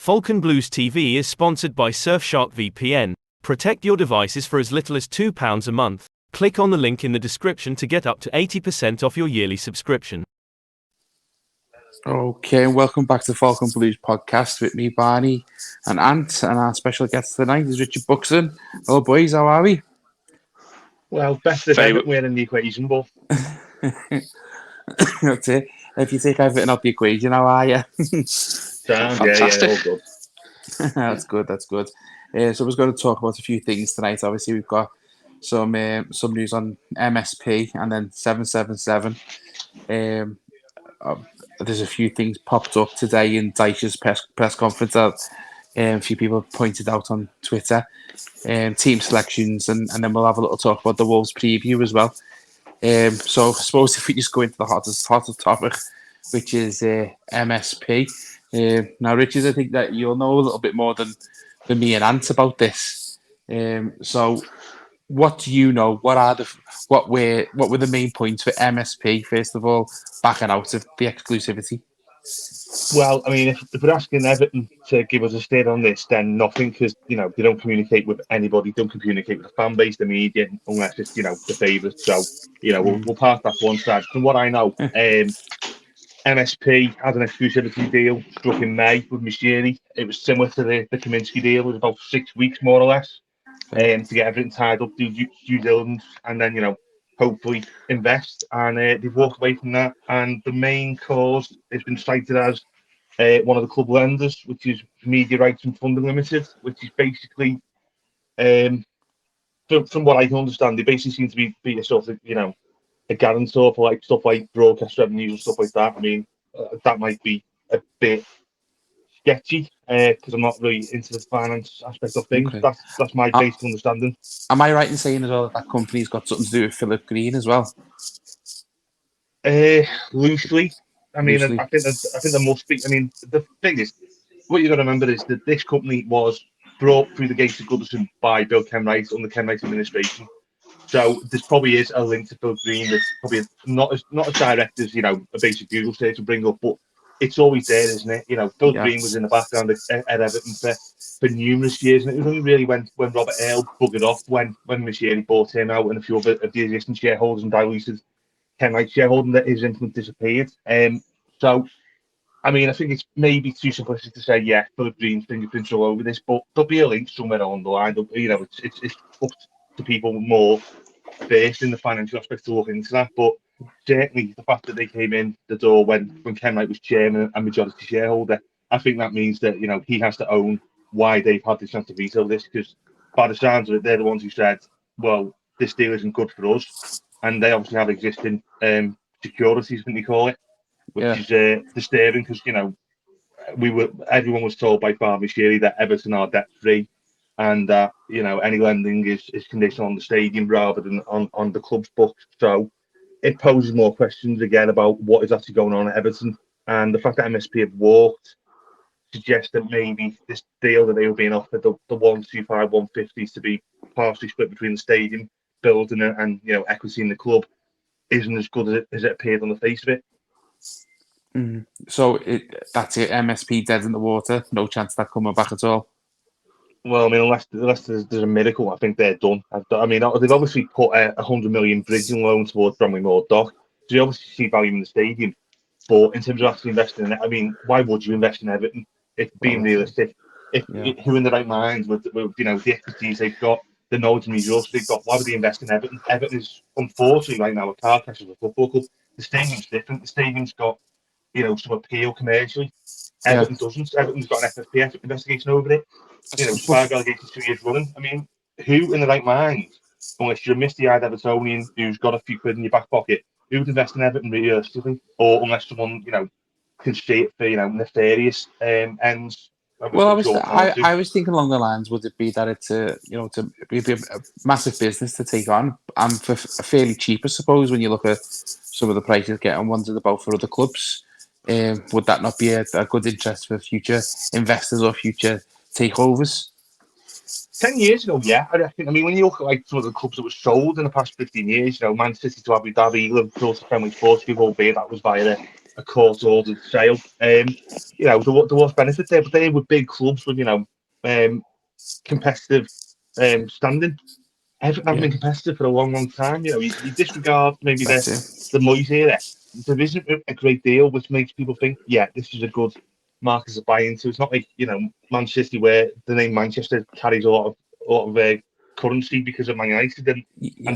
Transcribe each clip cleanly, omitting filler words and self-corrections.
Falcon Blues TV is sponsored by Surfshark VPN. Protect your devices for as little as £2 a month. Click on the link in the description to get up to 80% off your yearly subscription. Okay, welcome back to Falcon Blues Podcast with me, Barney, and Ant, and our special guest tonight is Richard Buxton. Hello, boys, how are we? Well, best if Everton were in the equation, but That's it. If you take Everton out the equation, how are you? Fantastic. All good. That's good. So we're going to talk about a few things tonight. Obviously, we've got some news on MSP and then 777. There's a few things popped up today in Dyche's press conference that a few people pointed out on Twitter. Team selections, and then we'll have a little talk about the Wolves preview as well. So I suppose if we just go into the hottest topic, which is MSP. Now, Richard, I think that you'll know a little bit more than me and Ant about this. So what do you know? What were the main points for MSP, first of all, backing out of the exclusivity? Well, I mean, if we're asking Everton to give us a steer on this, then nothing, because, they don't communicate with anybody, don't communicate with the fan base, the media, unless it's, the favourites. So, we'll pass that to one side. From what I know, MSP had an exclusivity deal struck in May with Mishiri. It was similar to the Kaminsky deal. It was about 6 weeks, more or less, to get everything tied up, do due diligence, and then, hopefully invest. And they've walked away from that. And the main cause has been cited as one of the club lenders, which is Media Rights and Funding Limited, which is basically, from what I can understand, they basically seem to be a sort of, a guarantor for stuff like broadcast revenues and stuff like that. I mean, that might be a bit sketchy because I'm not really into the finance aspect of things. Okay. That's my basic understanding. Am I right in saying as well that company's got something to do with Philip Green as well? Loosely. I mean, I think there must be. I mean, the thing is, what you got to remember is that this company was brought through the gates of Goodison by Bill Kenwright under Kenwright's administration. So this probably is a link to Phil Green that's probably not as direct as a basic Google search to bring up, but it's always there, isn't it? Phil Green was in the background at Everton for numerous years, and it was only really when Robert Earl buggered off when Mishiri bought him out and a few of the existing shareholders and diluted Kenwright's shareholding that his influence disappeared. So, I mean, I think it's maybe too simplistic to say, yeah, Philip Green's fingerprints all over this, but there'll be a link somewhere along the line. It's up to people more based in the financial aspect to look into that. But certainly the fact that they came in the door when Kenwright was chairman and majority shareholder, I think that means that, he has to own why they've had the chance to veto this, because by the sounds of it, they're the ones who said, well, this deal isn't good for us. And they obviously have existing securities, I think they call it, which is disturbing because, everyone was told by Farmer Sherry that Everton are debt free and that, any lending is conditional on the stadium rather than on the club's books. So it poses more questions again about what is actually going on at Everton. And the fact that MSP have walked suggests that maybe this deal that they were being offered, the 125, 150 to be partially split between the stadium building and equity in the club, isn't as good as it appeared on the face of it. So that's it. MSP dead in the water. No chance of that coming back at all. Well, I mean, unless there's a miracle, I think they're done. I mean, they've obviously put a 100 million bridging loan towards Bromley Moor Dock. So you obviously see value in the stadium. But in terms of actually investing in it, I mean, why would you invest in Everton? If being realistic, who in the right mind with the expertise they've got, the knowledge and resources they've got, why would they invest in Everton? Everton is unfortunately right now a car crash of a football club. The stadium's different. The stadium's got some appeal commercially. Everton doesn't. Everton's got an FFP investigation over it. Spag allegations 2 years running. I mean, who in the right mind, unless you're a misty-eyed Evertonian who's got a few quid in your back pocket, who would invest in Everton realistically? Or unless someone, can see it for, nefarious ends. Well, I was thinking along the lines, would it be that it's a massive business to take on and for fairly cheap, I suppose, when you look at some of the prices getting ones at about for other clubs. Would that not be a good interest for future investors or future takeovers? 10 years ago, yeah. I mean, when you look at some of the clubs that were sold in the past 15 years, Man City to Abu Dhabi, Liverpool to Premier Sports Group, albeit that was via a court-ordered sale. There was benefit there, but they were big clubs with competitive standing. Everton haven't been competitive for a long, long time. You disregard maybe the Moyes era. There isn't a great deal, which makes people think, yeah, this is a good market to buy into. It's not like Man City, where the name Manchester carries a lot of currency because of Man United, and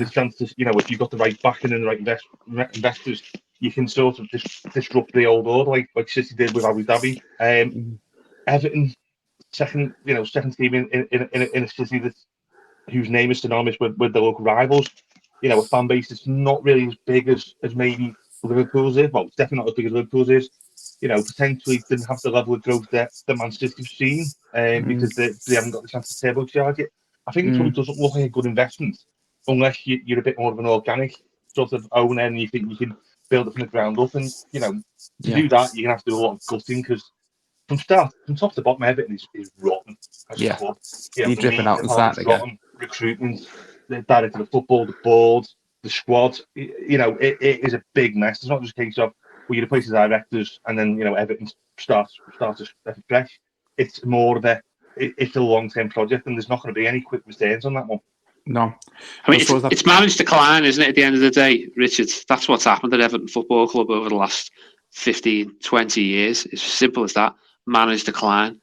the chance to, if you've got the right backing and the right investors, you can sort of disrupt the old order, like City did with Abu Dhabi. Everton, second team in a city whose name is synonymous with the local rivals. A fan base that's not really as big as maybe Liverpool's is. Well, it's definitely not as big as Liverpool's is. Potentially didn't have the level of growth that Man City's seen, because they haven't got the chance to turbocharge it. I think it probably doesn't look like a good investment unless you're a bit more of an organic sort of owner and you think you can build it from the ground up. And to do that, you're gonna have to do a lot of gutting, because from top to bottom, Everton is rotten as a club. You're dripping out and starting again. Recruitment, the director of football, the board, the squad. It is a big mess. It's not just a case of you replace the directors and then Everton starts fresh. It's more of it's a long-term project, and there's not going to be any quick returns on that one. No, I mean it's managed decline, isn't it? At the end of the day, Richard, that's what's happened at Everton Football Club over the last 15, 20 years. It's as simple as that. Managed decline,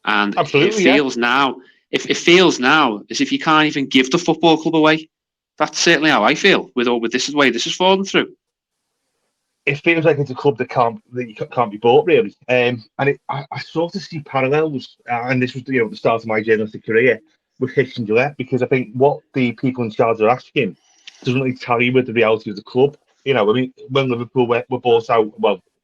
and absolutely, it feels now. If it feels now as if you can't even give the football club away. That's certainly how I feel with this way this is falling through. It feels like it's a club that you can't be bought, really. I sort of see parallels, and this was the start of my journalistic career with Hicks and Gillette, because I think what the people in charge are asking doesn't really tally with the reality of the club. When Liverpool were bought out,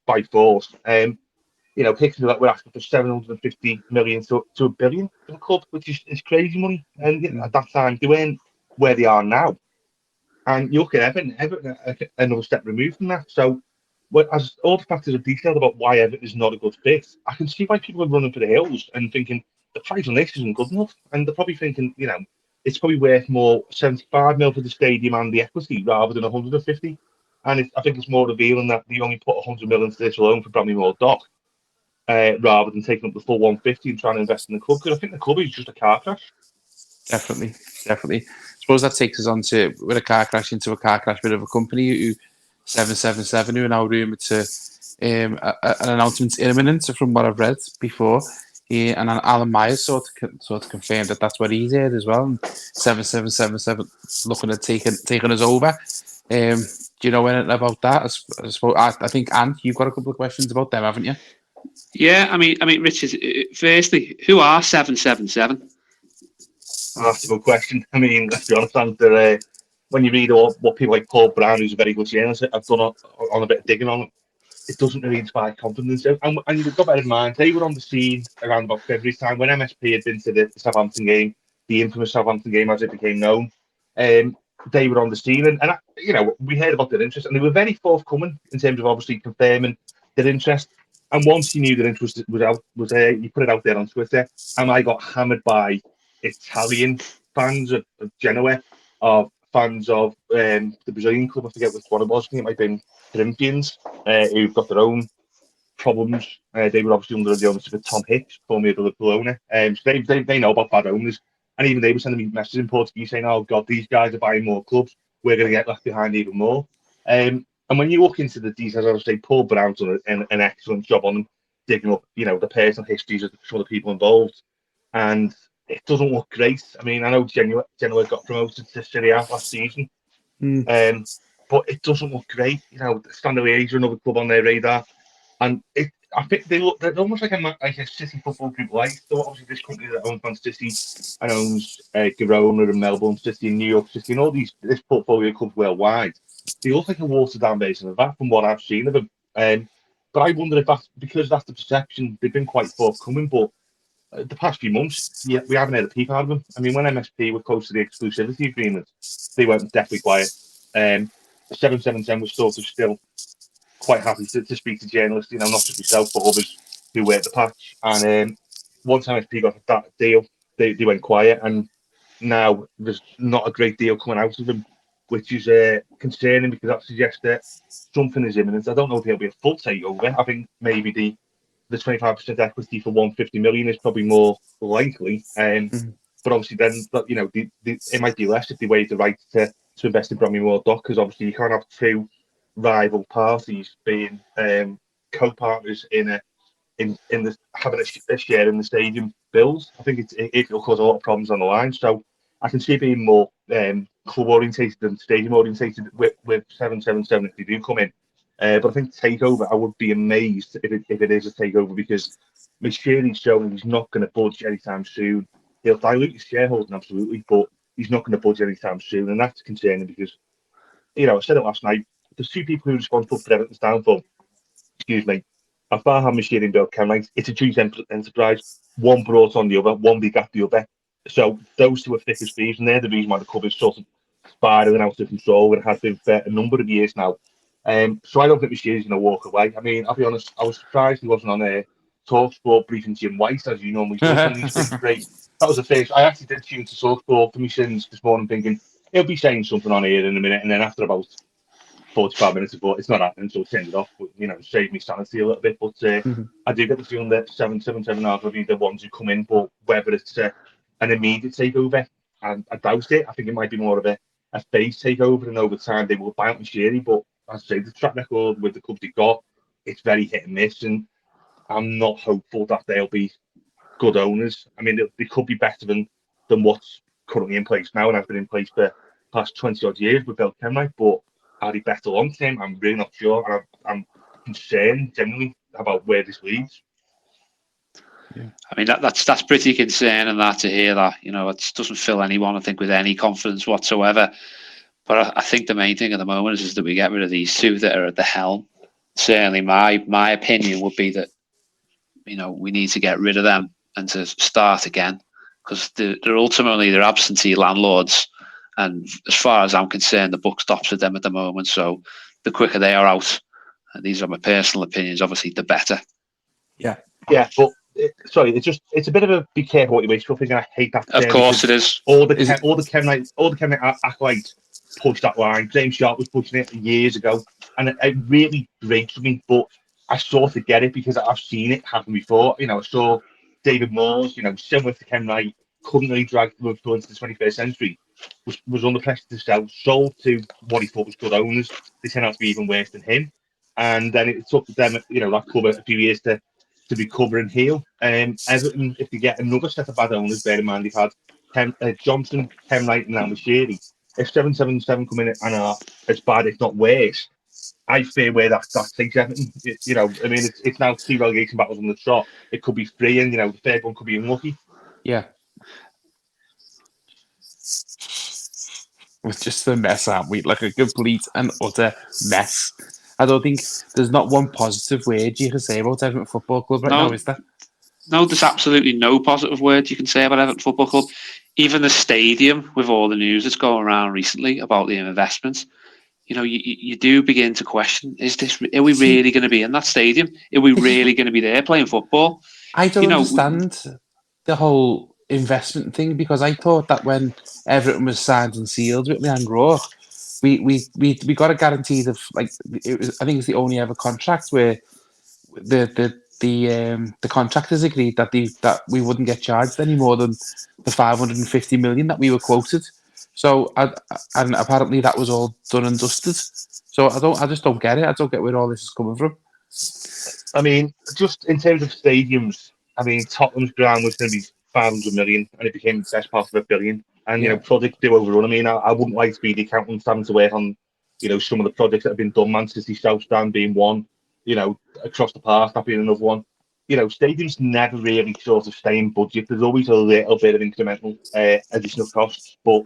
by force, Hicks and Gillette were asking for 750 million to $1 billion for the club, which is crazy money. And at that time, they weren't where they are now. And you look at Everton another step removed from that. So, as all the factors are detailed about why Everton is not a good fit, I can see why people are running for the hills and thinking the price on this isn't good enough. And they're probably thinking, it's probably worth more 75 mil for the stadium and the equity rather than 150. And I think it's more revealing that they only put 100 mil into this alone for Bradley Moore Dock, rather than taking up the full 150 and trying to invest in the club, because I think the club is just a car crash. Definitely. I suppose that takes us on to, with a car crash into a car crash bit of a company who 777, who are now rumoured to an announcement imminent, from what I've read before. And Alan Myers sort of confirmed that that's what he's heard as well. And 7777 looking at taking us over. Do you know anything about that? I think, Ant, you've got a couple of questions about them, haven't you? Yeah, I mean, Richard. Firstly, who are 777? That's a good question. I mean, let's be honest, Ant, when you read what people like Paul Brown, who's a very good journalist, have done on a bit of digging on it, it doesn't really inspire confidence. And you've got better in mind, they were on the scene around about February time when MSP had been to the Southampton game, the infamous Southampton game as it became known. They were on the scene, and we heard about their interest, and they were very forthcoming in terms of obviously confirming their interest. And once you knew their interest was there, you put it out there on Twitter, and I got hammered by Italian fans of Genoa, of fans of the Brazilian club. I forget which one it was. I think it might have been Corinthians, who've got their own problems. They were obviously under the ownership of Tom Hicks, formerly the Liverpool owner. So they know about bad owners. And even they were sending me messages in Portuguese saying, "Oh God, these guys are buying more clubs. We're going to get left behind even more." And when you look into the details, I would say Paul Brown's done an excellent job on them, digging up, the personal histories of some of the people involved. And it doesn't look great. I mean, I know Genoa got promoted to Serie A last season, but it doesn't look great. Standard Liège are another club on their radar, and I think they're almost like a City football group light. So obviously this company that owns Man City and owns Girona and Melbourne City and New York City and all this portfolio clubs worldwide, they look like a watered down version of that from what I've seen of them. But I wonder if that's because that's the perception. They've been quite forthcoming, but the past few months, we haven't heard a peep out of them. I mean, when MSP were close to the exclusivity agreement, they went deathly quiet. 777 was sort of still quite happy to speak to journalists, not just myself, but others who were at the patch. And once MSP got that deal, they went quiet, and now there's not a great deal coming out of them. which is concerning because that suggests that something is imminent. I don't know if it'll be a full takeover. I think maybe the 25% equity for 150 million is probably more likely. But obviously, then it might be less if they waive the right to invest in Bromley Moor Dock, because obviously you can't have two rival parties being co-partners in the having a share in the stadium bills. I think it'll cause a lot of problems on the line. So I can see it being more club orientated than stadium orientated with 777 if they do come in. But I think takeover, I would be amazed if it is a takeover, because McSherry's showing he's not going to budge anytime soon. He'll dilute his shareholding, absolutely, but he's not going to budge anytime soon, and that's concerning because, I said it last night, there's two people who are responsible for Everton's downfall. Excuse me. As Farham Machine and Bill Kenwright, it's a joint enterprise. One brought on the other, one begat the other. So those two are thick as thieves, and they're the reason why the club is sort of spiraling out of control, and has been for a number of years now. So I don't think Machine's going to walk away. I mean, I'll be honest, I was surprised he wasn't on a TalkSport briefing Jim White, as you normally do on these things. Great. That was the first. I actually did tune to TalkSport for my sins this morning, thinking he'll be saying something on here in a minute, and then after about 45 minutes, I thought it's not happening, so I turned it off. But saved me sanity a little bit. But I do get the feeling that 777 will be the ones who come in, but whether it's an immediate takeover, and I doubt it. I think it might be more of a phase takeover, and over time they will buy out Machiri. But as I say, the track record with the clubs they've got, it's very hit and miss, and I'm not hopeful that they'll be good owners. I mean, they could be better than what's currently in place now, and has been in place for the past 20 odd years with Bill Kenwright, but are they better long term? I'm really not sure. And I'm concerned generally about where this leads. Yeah. I mean, that's pretty concerning that to hear that. It doesn't fill anyone, I think, with any confidence whatsoever. But I think the main thing at the moment is that we get rid of these two that are at the helm. Certainly, my opinion would be that we need to get rid of them and to start again, because they're ultimately absentee landlords. And as far as I'm concerned, the buck stops with them at the moment. So the quicker they are out, and these are my personal opinions, obviously, the better. Yeah, but it's a bit of a be careful what you wish for thing. I hate that. Of course, it is. All the Kenwright acolytes push that line. James Sharp was pushing it years ago, and it really breaks me. But I sort of get it because I've seen it happen before. I saw David Moores, similar to Kenwright, couldn't really drag the club into the 21st century. Was under pressure to sell, sold to what he thought was good owners. They turned out to be even worse than him, and then it took them, that club a few years to recover and heal. Everton, if they get another set of bad owners, bear in mind they've had Johnson, Kenwright, and now Machiri. If 777 come in and are as bad, if not worse, I fear where that takes Everton. I mean, it's now 2 relegation battles on the trot. It could be 3, and the third one could be unlucky. Yeah. It's just a mess, aren't we? Like a complete and utter mess. I don't think there's not one positive word you can say about Everton Football Club now, is there? No, there's absolutely no positive word you can say about Everton Football Club. Even the stadium, with all the news that's going around recently about the investments, you do begin to question: are we really going to be in that stadium? Are we really going to be there playing football? I don't understand the whole investment thing, because I thought that when Everton was signed and sealed with Leanne Rourke, we got a guarantee of, like, I think it's the only ever contract where the contractors agreed that we wouldn't get charged any more than the 550 million that we were quoted. So and apparently that was all done and dusted. So I just don't get it. I don't get where all this is coming from. I mean, just in terms of stadiums, I mean, Tottenham's ground was going to be 500 million, and it became the best part of $1 billion. And projects do overrun. I mean, I wouldn't like to be the accountant having to work on, some of the projects that have been done. Manchester City South Stand being one, across the park, that being another one. Stadiums never really sort of stay in budget. There's always a little bit of incremental additional costs, but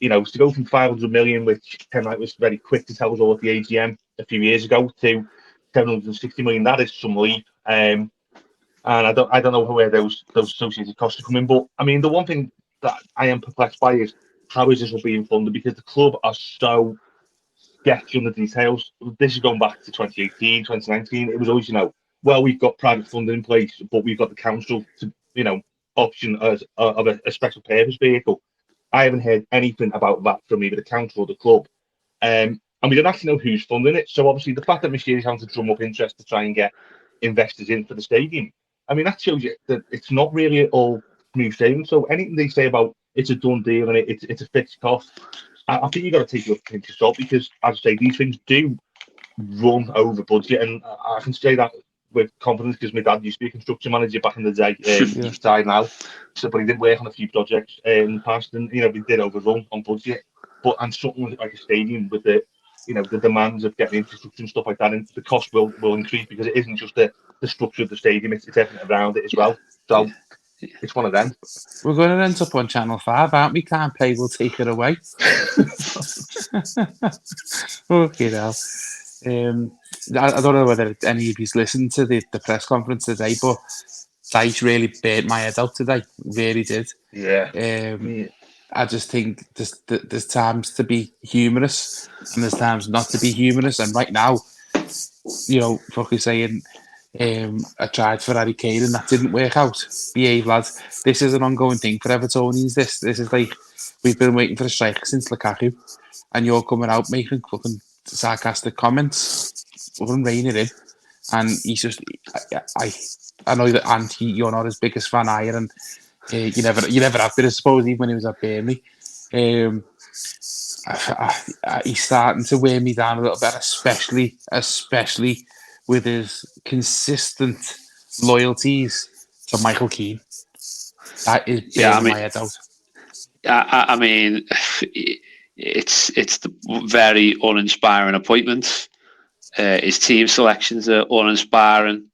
to go from 500 million, which Kenwright was very quick to tell us all at the AGM a few years ago, to 760 million, that is some leap. And I don't know where those associated costs are coming. But I mean, the one thing that I am perplexed by is how is this all being funded? Because the club are so sketchy on the details. This is going back to 2018, 2019. It was always, well, we've got private funding in place, but we've got the council to, option as of a special purpose vehicle. I haven't heard anything about that from either the council or the club. And we don't actually know who's funding it. So obviously the fact that Mercedes having to drum up interest to try and get investors in for the stadium, I mean, that shows you that it's not really all smooth sailing. So anything they say about it's a done deal and it's a fixed cost, I think you've got to take it with a pinch of salt because, as I say, these things do run over budget. And I can say that with confidence because my dad used to be a construction manager back in the day. He's retired now, but he did work on a few projects in the past, and we did overrun on budget. But and something like a stadium with the demands of getting infrastructure and stuff like that, and the cost will increase because it isn't just the structure of the stadium; it's everything around it as well. So it's one of them. We're going to end up on Channel 5, aren't we? Can't pay, we'll take it away. Okay, now. I don't know whether any of you listened to the press conference today, but Dyche really burnt my head out today. Really did. Yeah. I just think there's times to be humorous and there's times not to be humorous. And right now, fucking saying, I tried for Harry Kane and that didn't work out. Behave, lads. This is an ongoing thing for Evertonians. This is like, we've been waiting for a striker since Lukaku, and you're coming out making fucking sarcastic comments. We're going to rein it in. And he's just, I know that Ant, you're not his biggest fan either, and you never have been, I suppose, even when he was at Barney. He's starting to wear me down a little bit, especially with his consistent loyalties to Michael Keane. That is burning my head out. I mean, it's the very uninspiring appointment. His team selections are uninspiring.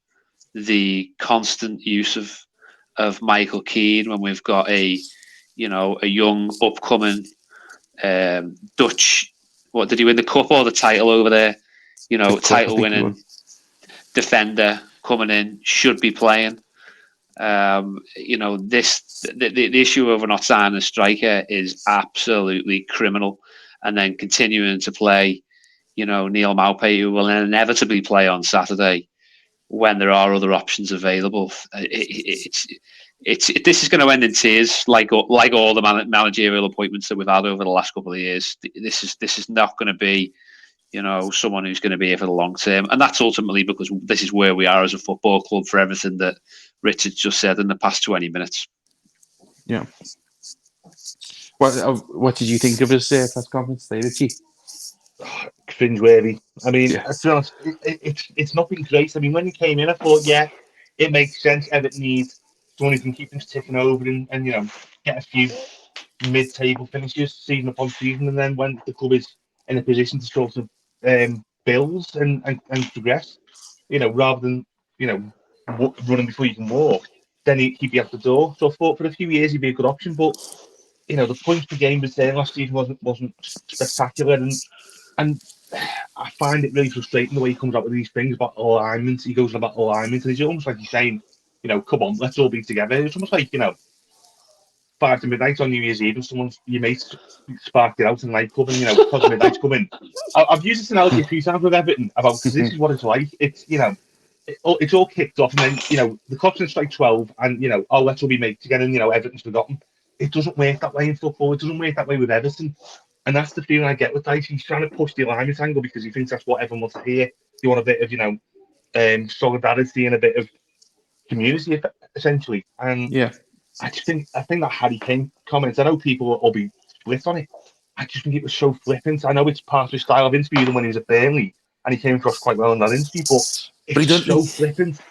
The constant use of Michael Keane when we've got a young upcoming Dutch. What did he win the cup or the title over there? Title winning defender coming in, should be playing. The issue of not signing a striker is absolutely criminal, and then continuing to play, Neil Maupay, who will inevitably play on Saturday when there are other options available. This is going to end in tears, like all the managerial appointments that we've had over the last couple of years. This is not going to be, someone who's going to be here for the long term, and that's ultimately because this is where we are as a football club for everything that Richard just said in the past 20 minutes. Yeah. What did you think of his press conference today, Richie? Cringeworthy. I mean, to be honest, it's not been great. I mean, when he came in, I thought, it makes sense. Everton needs someone who can keep things ticking over and get a few mid-table finishes season upon season, and then when the club is in a position to sort of build and progress, rather than running before you can walk, then he'd be at the door. So I thought for a few years he'd be a good option, but the points per game return last season wasn't spectacular, and I find it really frustrating the way he comes up with these things about alignment. He goes on about alignment, and it's almost like he's saying, come on, let's all be together. It's almost like 5 to midnight on New Year's Eve, and your mates sparked it out in the nightclub, and because midnight's coming. I've used this analogy a few times with Everton because this is what it's like. It's it's all kicked off, and then the clock's going to strike 12, and let's all be mates together, and Everton's forgotten. It doesn't work that way in football. It doesn't work that way with Everton. And that's the feeling I get with Dyche. He's trying to push the alignment angle because he thinks that's what everyone wants to hear. You want a bit of, solidarity and a bit of community, essentially. And I think that Harry Kane comments, I know people will be split on it. I just think it was so flippant. I know it's part of his style of interviewing when he was at Burnley, and he came across quite well in that interview, but it's so flippant.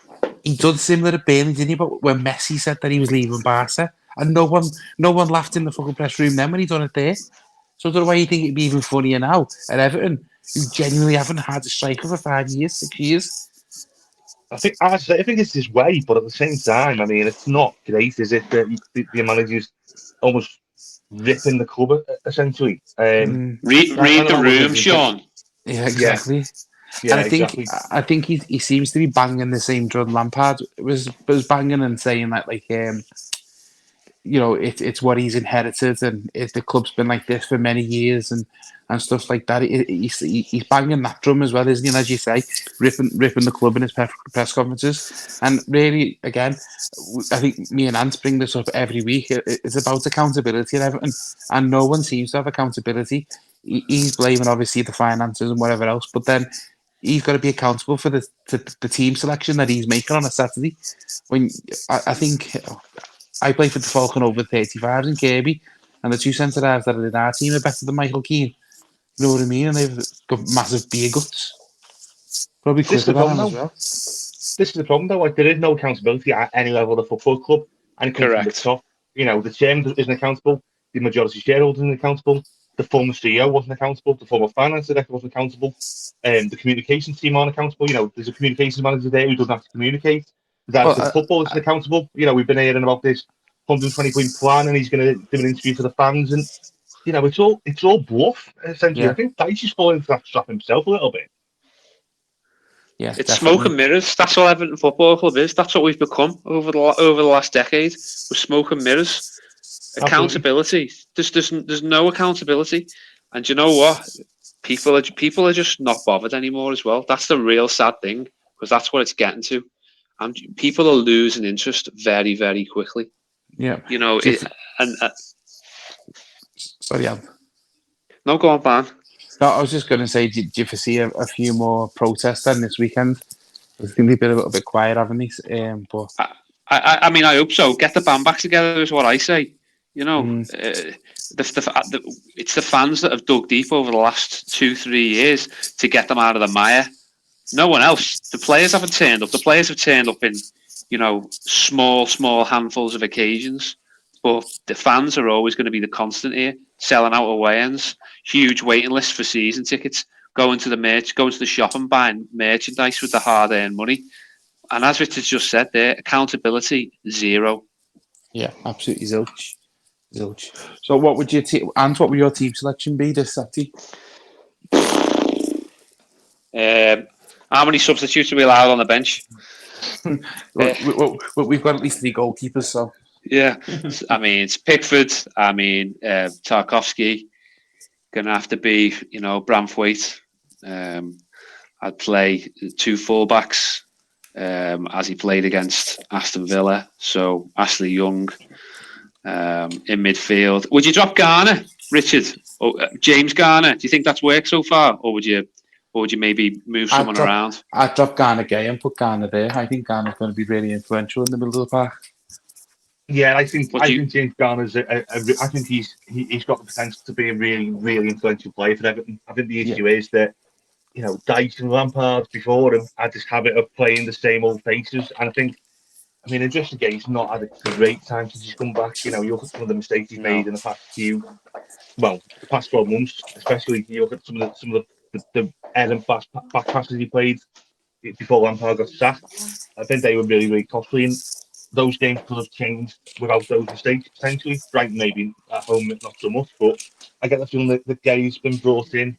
He done similar to Barney, didn't he? But when Messi said that he was leaving Barca, and no one laughed in the fucking press room then when he done it there. So I don't know why you think it'd be even funnier now at Everton, who genuinely haven't had a striker for 5 years, 6 years. I think it's his way, but at the same time, I mean, it's not great, is it? The manager's almost ripping the club, essentially. Read the room, Sean. Yeah, exactly. Yeah, and I think he seems to be banging the same drum Lampard was banging and saying that, like, it's what he's inherited, and the club's been like this for many years, and stuff like that. He's banging that drum as well, isn't he? And as you say, ripping the club in his press conferences. And really, again, I think me and Ant bring this up every week. It's about accountability and everything, and no one seems to have accountability. he's blaming obviously the finances and whatever else, but then he's got to be accountable for the team selection that he's making on a Saturday. When I think I play for the Falcon over 35s in Kirby, and the two centre halves that are in our team are better than Michael Keane. You know what I mean? And they've got massive beer guts. Probably This is quicker the than him problem, as though. well. This is the problem, though. Like, there is no accountability at any level of the football club, and it comes from the Correct. top. The chairman isn't accountable. The majority shareholder isn't accountable. The former CEO wasn't accountable. The former finance director wasn't accountable. The communications team aren't accountable. There's a communications manager there who doesn't have to communicate. The director of football isn't accountable. We've been hearing about this 120-point plan, and he's going to do an interview for the fans, and it's all bluff essentially. Yeah. I think Dyche is falling into that trap himself a little bit. Yeah, It's definitely. smoke and mirrors. That's what Everton Football Club is. That's what we've become over the last decade. We're smoke and mirrors. Accountability. There's no accountability, and you know what? People are just not bothered anymore as well. That's the real sad thing, because that's what it's getting to, and people are losing interest very, very quickly. Yeah. Sorry, Ab. No, go on, Barn. No, I was just going to say, do you foresee a few more protests then this weekend? It's going to be a little bit quiet, haven't they? But I mean, I hope so. Get the band back together is what I say. It's the fans that have dug deep over the last 2-3 years to get them out of the mire. No one else. The players haven't turned up. The players have turned up in, small handfuls of occasions. But the fans are always going to be the constant here, selling out away ends, huge waiting lists for season tickets, going to the shop and buying merchandise with the hard-earned money. And as Richard just said there, accountability, zero. Yeah, absolutely zilch. So what would your team selection be this Saturday? How many substitutes are we allowed on the bench? We've got at least 3 goalkeepers, so... Yeah, I mean, it's Pickford. I mean, Tarkowski. Going to have to be, Bramthwaite. I'd play 2 fullbacks as he played against Aston Villa. So Ashley Young in midfield. Would you drop Garner, Richard? Or James Garner? Do you think that's worked so far, or would you maybe move someone around? I'd drop Garner Gay and put Garner there. I think Garner's going to be really influential in the middle of the park. Yeah, I think James Garner's. I think he's got the potential to be a really, really influential player for Everton. I think the issue is that Dyche and Lampard before him had this habit of playing the same old faces, and I mean, just again, he's not had a great time since he's come back. You look at some of the mistakes he's made in the past 12 months, especially. You look at some of the errant back passes he played before Lampard got sacked. I think they were really, really costly. And those games could have changed without those mistakes, potentially. Right, maybe at home, not so much. But I get the feeling that Gay's been brought in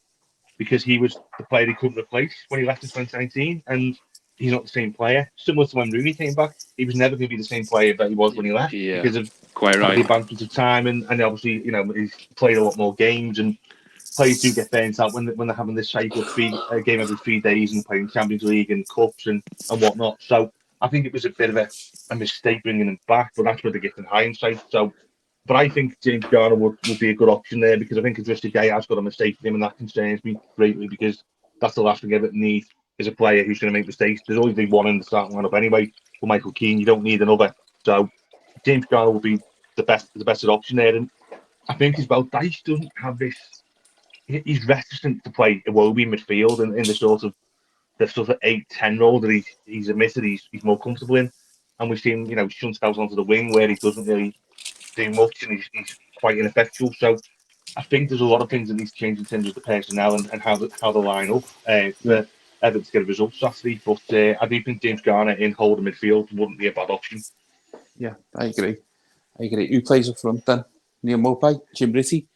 because he was the player he couldn't replace when he left in 2019. And he's not the same player. Similar to when Rooney came back, he was never going to be the same player that he was when he left because of the advantage of time. And obviously, he's played a lot more games. And players do get burnt out when they're having this cycle of a game every 3 days and playing Champions League and cups and whatnot. So I think it was a bit of a mistake bringing him back, but that's where they get in hindsight. So, but I think James Garner would be a good option there because I think Idrissa Gueye has got a mistake for him, and that concerns me greatly because that's the last thing Everton need is a player who's going to make mistakes. There's always been one in the starting lineup anyway. For Michael Keane, you don't need another. So James Garner will be the best option there, and I think as well, Dyche doesn't have this. He's reticent to play Iwobi midfield and in the sort of 8-10 role that he's admitted he's more comfortable in. And we've seen, shunt out onto the wing where he doesn't really do much and he's quite ineffectual. So I think there's a lot of things that need to change in terms of the personnel and how they line up for Everton to get a result Saturday. But I do think James Garner in holding midfield wouldn't be a bad option. Yeah, I agree. Who plays up front then? Neil Maupay, Jim Ritty?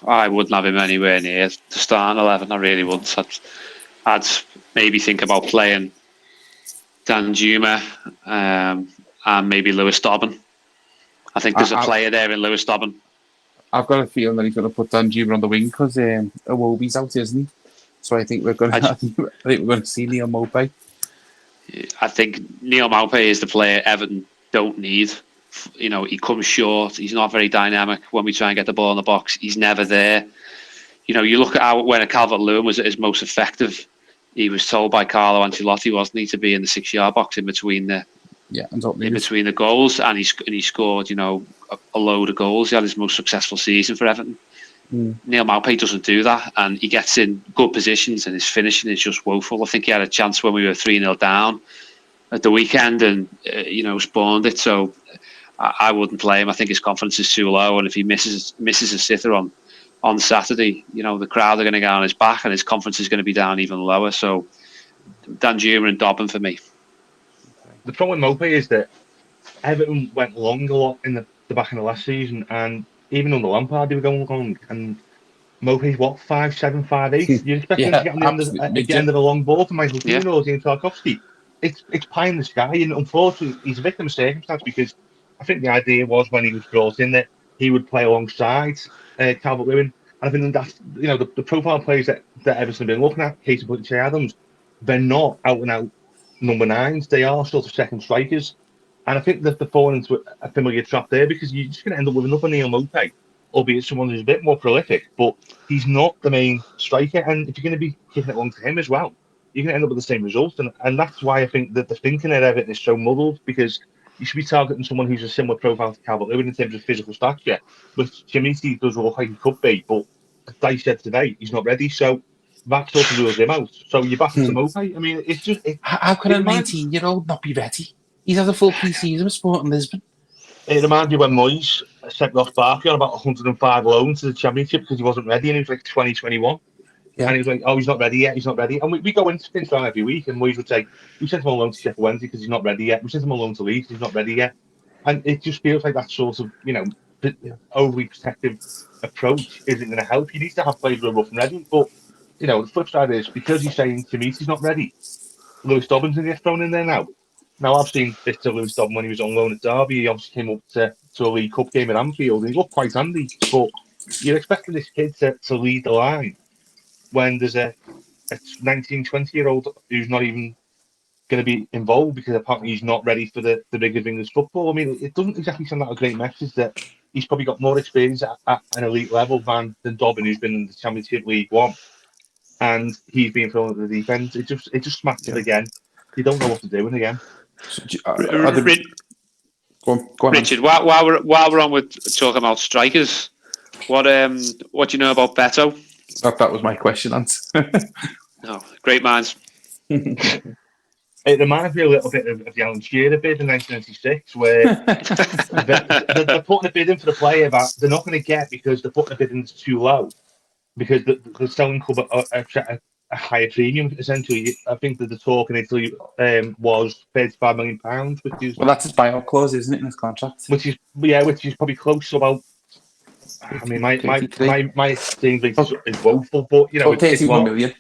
I wouldn't have him anywhere near the starting 11. I really wouldn't. I'd maybe think about playing Dan Juma and maybe Lewis Dobbin. I think there's a player there in Lewis Dobbin. I've got a feeling that he's going to put Dan Juma on the wing because Iwobi's out, isn't he? So I think we're going to see Neil Maupay. I think Neil Maupay is the player Everton don't need he comes short. He's not very dynamic when we try and get the ball in the box. He's never there. You look at how when a Calvert-Lewin was at his most effective, he was told by Carlo Ancelotti, wasn't he, to be in the 6-yard box in between the between the goals, and he scored a load of goals. He had his most successful season for Everton. Neil Maupay doesn't do that, and he gets in good positions, and his finishing is just woeful. I think he had a chance when we were 3-0 down at the weekend, and spawned it. So I wouldn't play him. I think his confidence is too low, and if he misses a sitter on Saturday, the crowd are going to go on his back, and his confidence is going to be down even lower. So Danjuma and Dobbin for me. The problem with Maupay is that Everton went long a lot in the back in the last season, and even under Lampard they were going long. And Maupay's 5'7", 5'8". You expect him to get on the end of a long ball for Michael Keane or Dean Tarkovsky. It's pie in the sky, and unfortunately he's a victim of circumstance, because I think the idea was when he was brought in that he would play alongside Calvert-Lewin. And I think that's the profile players that Everton have been looking at, Casey Butcher Adams, they're not out and out number 9s. They are sort of second strikers, and I think that they're falling into a familiar trap there, because you're just going to end up with another Neil Maupay, albeit someone who's a bit more prolific, but he's not the main striker. And if you're going to be kicking it along to him as well, you're going to end up with the same result. And that's why I think that the thinking at Everton is so muddled, because you should be targeting someone who's a similar profile to Calvert-Lewin in terms of physical stature, which Jimmy does look like he could be, but as Dice said today, he's not ready. So that sort of rules him out. So you're back to Maupay. I mean, it's just... How can a 19-year-old not be ready? He's had a full pre-season with Sporting Lisbon. It reminds me when Moyes sent Ross Barkley on about 105 loans to the Championship because he wasn't ready, and he was like 2021. And he was like, he's not ready yet, he's not ready. And we go into things down every week, and Moyes would say, we sent him on loan to Sheffield Wednesday because he's not ready yet. We sent him on loan to Leeds because he's not ready yet. And it just feels like that sort of, overly protective approach isn't going to help. You need to have players who are rough and ready. But, the flip side is, because he's saying Timothy's not ready, Lewis Dobbin's going to get thrown in there now. Now, I've seen bits of Lewis Dobbin when he was on loan at Derby. He obviously came up to a League Cup game at Anfield, and he looked quite handy. But you're expecting this kid to lead the line when there's a 19, 20-year-old who's not even going to be involved because apparently he's not ready for the big of English football. I mean, it doesn't exactly send out a great message that he's probably got more experience at an elite level than Dobbin, who's been in the Championship League One, and he's being thrown at the deep end. It just smacks it again. You don't know what to do again. Go on, Richard, while we're on with talking about strikers, what do you know about Beto? That was my question, Ant. Great minds. It reminds me a little bit of the Alan Shearer bid in 1996, where they're putting a bid in for the player that they're not going to get because they're putting a bid in that's too low, because the selling club a higher premium, essentially. I think that the talk in Italy was £35 million, which is... Well, that's his buyout clause, isn't it, in his contract? Which is probably close to about... I mean, my exchange rate is woeful, but, it's 31 million.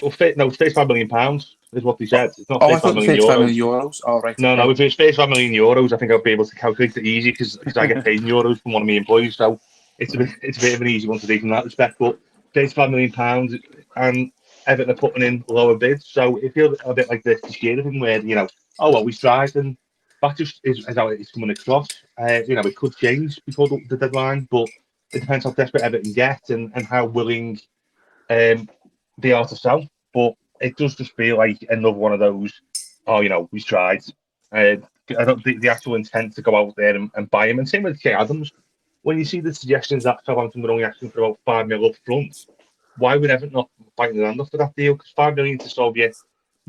Well, no, it's £35 million is what they said. It's not €35 million. Oh, right. No, if it's €35 million, I think I'll be able to calculate it easy because I get paid in euros from one of my employees, so it's a bit of an easy one to do from that respect. But £35 million, and Everton are putting in lower bids, so it feels a bit like this year thing where we tried, and that just is how it's coming across. It could change before the deadline, but it depends how desperate Everton get and how willing they are to sell. But it does just feel like another one of those. We tried. I don't think the actual intent to go out there and buy him. And same with Jay Adams. When you see the suggestions that Southampton were only asking for about $5 million up front, why would Everton not bite their hand off for that deal? Because $5 million to solve your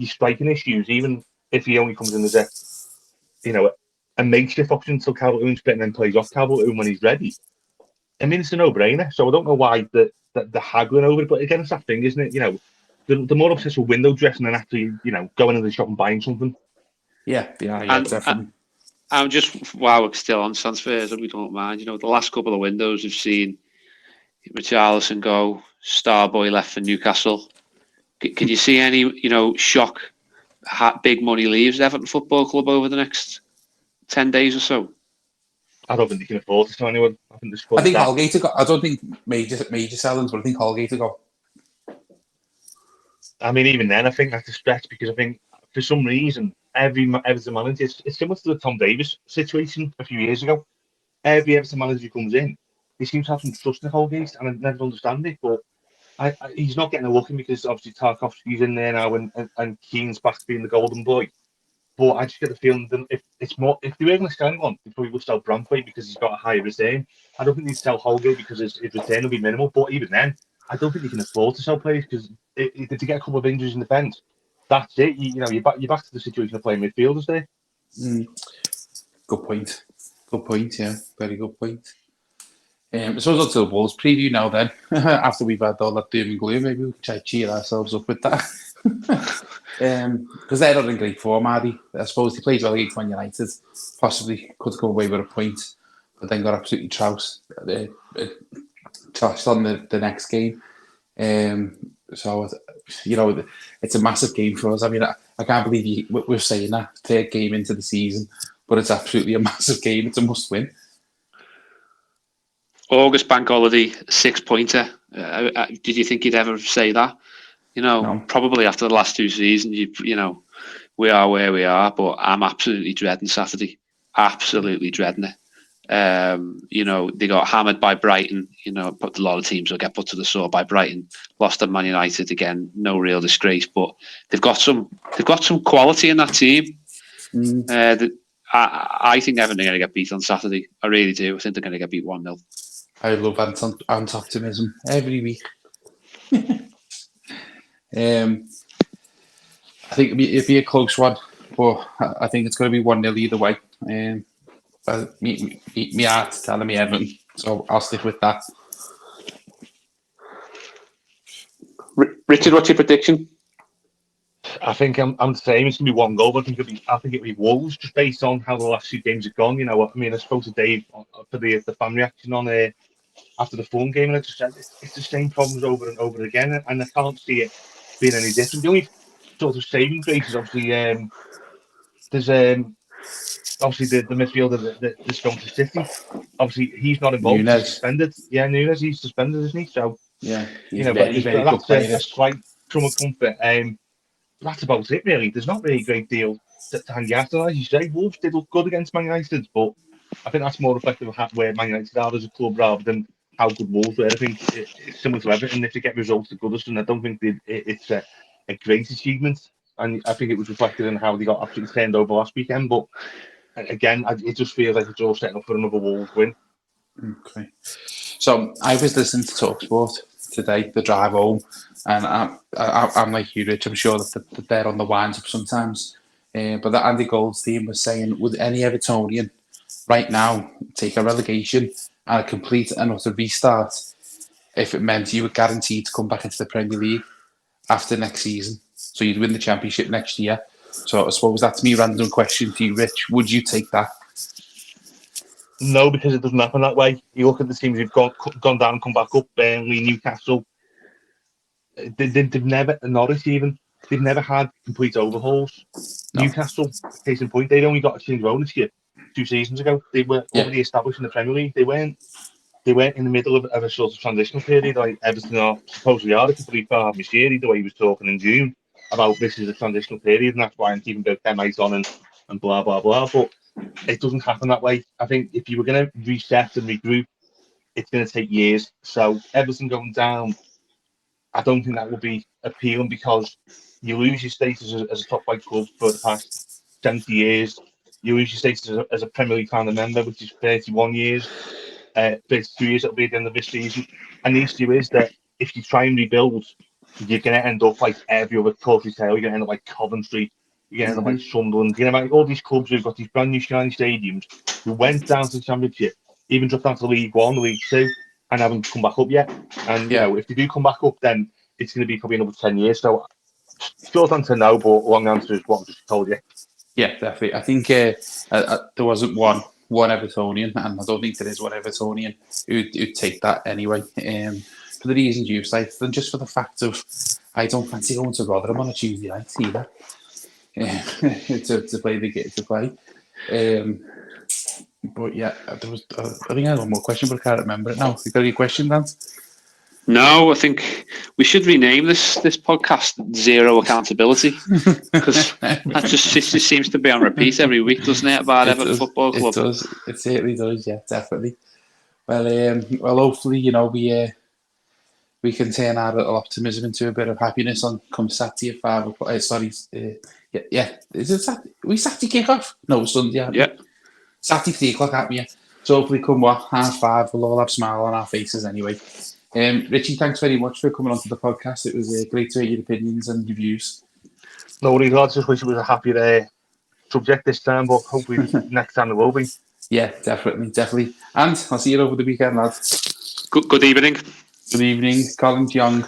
striking issues, even if he only comes in as a makeshift option until Calvert-Lewin's fit and then plays off Calvert-Lewin when he's ready. I mean, it's a no-brainer. So I don't know why the haggling over it. But again, it's that thing, isn't it? The more obsessed with window dressing than actually, going into the shop and buying something. Yeah, definitely. I'm just, while we're still on transfers, and we don't mind, the last couple of windows we've seen Richarlison go, Starboy left for Newcastle. Can you see any, shock, big money leaves Everton Football Club over the next 10 days or so? I don't think they can afford to sell anyone. I think Holgate to go. I don't think major sellings, but I think Holgate to go. I mean, even then, I think that's a stretch because I think for some reason every Everton manager, it's similar to the Tom Davis situation a few years ago. Every Everton manager who comes in, he seems to have some trust in Holgate, and I never understand it. But he's not getting a look in because obviously Tarkovsky's in there now, and Keane's back to being the golden boy. But I just get the feeling that if they were going to sell anyone, they probably would sell Branthwaite because he's got a higher return. I don't think they'd sell Holgate because his return will be minimal. But even then, I don't think they can afford to sell players because if they get a couple of injuries in the bench, that's it. You're back to the situation of playing midfielders there. Good point. Good point. Yeah, very good point. So on to the Wolves preview now. Then after we've had all that doom and gloom, maybe we can try to cheer ourselves up with that. Because they're not in great form, are they? I suppose they played well against Man United, possibly could come away with a point, but then got absolutely trashed on the next game. So, it's a massive game for us. I mean, I can't believe we're saying that, third game into the season, but it's absolutely a massive game. It's a must-win. August bank holiday, 6-pointer. Did you think you'd ever say that? No. Probably after the last two seasons, we are where we are, but I'm absolutely dreading Saturday. Absolutely dreading it. They got hammered by Brighton. But a lot of teams will get put to the sword by Brighton. Lost to Man United again. No real disgrace, but they've got some quality in that team. I think Everton are going to get beat on Saturday. I really do. I think they're going to get beat 1-0. I love anti-optimism every week. I think it'd be a close one, but I think it's going to be 1-0 either way. My heart's telling me Everton, so I'll stick with that. Richard, what's your prediction? I think I'm the same. It's going to be 1 goal, but I think it'll be Wolves just based on how the last 2 games have gone. I spoke to Dave for the fan reaction on after the Fulham game, and I just said it's the same problems over and over again, and I can't see it being any different. The only sort of saving grace is obviously there's obviously the midfielder that's going to City. Obviously he's not involved. Nunes. He's suspended. Yeah, Nunes, he's suspended, isn't he? So yeah, very good player. A slight crumb of comfort. That's about it really. There's not really a great deal to hang your hat on. As you say, Wolves did look good against Man United, but I think that's more reflective of where Man United are as a club rather than how good Wolves were. I think it's similar to Everton. If they get results at Goodison, I don't think it's a great achievement. And I think it was reflected in how they got absolutely turned over last weekend. But again, it just feels like it's all setting up for another Wolves win. Okay. So I was listening to TalkSport today, the drive home, and I'm like you, Rich. I'm sure that they're on the winds up sometimes. But that Andy Goldstein was saying, would any Evertonian right now take a relegation and a complete and utter restart if it meant you were guaranteed to come back into the Premier League after next season? So you'd win the Championship next year. So I suppose that's me random question to you, Rich. Would you take that? No, because it doesn't happen that way. You look at the teams who've gone down and come back up, Burnley, Newcastle. They've never, Norwich even, they've never had complete overhauls. No. Newcastle, case in point, they'd only got a change of ownership 2 seasons ago. They were already established in the Premier League. They weren't in the middle of a sort of transitional period like Everton are supposedly are. If you believe Farhad Moshiri, the way he was talking in June about this is a transitional period, and that's why I'm keeping Bill Kemmite on and blah blah blah. But it doesn't happen that way. I think if you were going to reset and regroup, it's going to take years. So Everton going down, I don't think that would be appealing because you lose your status as a top flight club for the past 70 years. You lose your status as a Premier League final member, which is 31 years. 32 years it'll be at the end of this season. And the issue is that if you try and rebuild, you're going to end up like every other country tale. You're going to end up like Coventry. You're going to end up like Sunderland. You're going to have all these clubs who've got these brand new shiny stadiums who went down to the Championship, even dropped down to League One, League Two, and haven't come back up yet. And if they do come back up, then it's going to be probably another 10 years. So short answer no, but long answer is what I just told you. Yeah, definitely. I think there wasn't one Evertonian, and I don't think there is one Evertonian who'd take that anyway. For the reasons you've cited, and just for the fact of I don't fancy going to Rotherham on a Tuesday night either to play the game to play. But yeah, there was. I think I had one more question, but I can't remember it now. You got any question, Dan? No, I think we should rename this podcast "Zero Accountability" because that just seems to be on repeat every week, doesn't it? About Everton Football Club. It does. It certainly does. Yeah, definitely. Well, hopefully, we can turn our little optimism into a bit of happiness on come Saturday at 5 o'clock. Yeah. Is it Saturday? We Saturday kick off? No, it's Sunday. Yeah. Saturday 3 o'clock, aren't we? Yeah. So hopefully, come 5:30, we'll all have a smile on our faces anyway. Richie, thanks very much for coming onto the podcast. It was great to hear your opinions and your views. No worries, I just wish it was a happier subject this time, but hopefully next time it will be. Yeah, definitely. And I'll see you over the weekend, lads. Good evening. Good evening, Colin Young.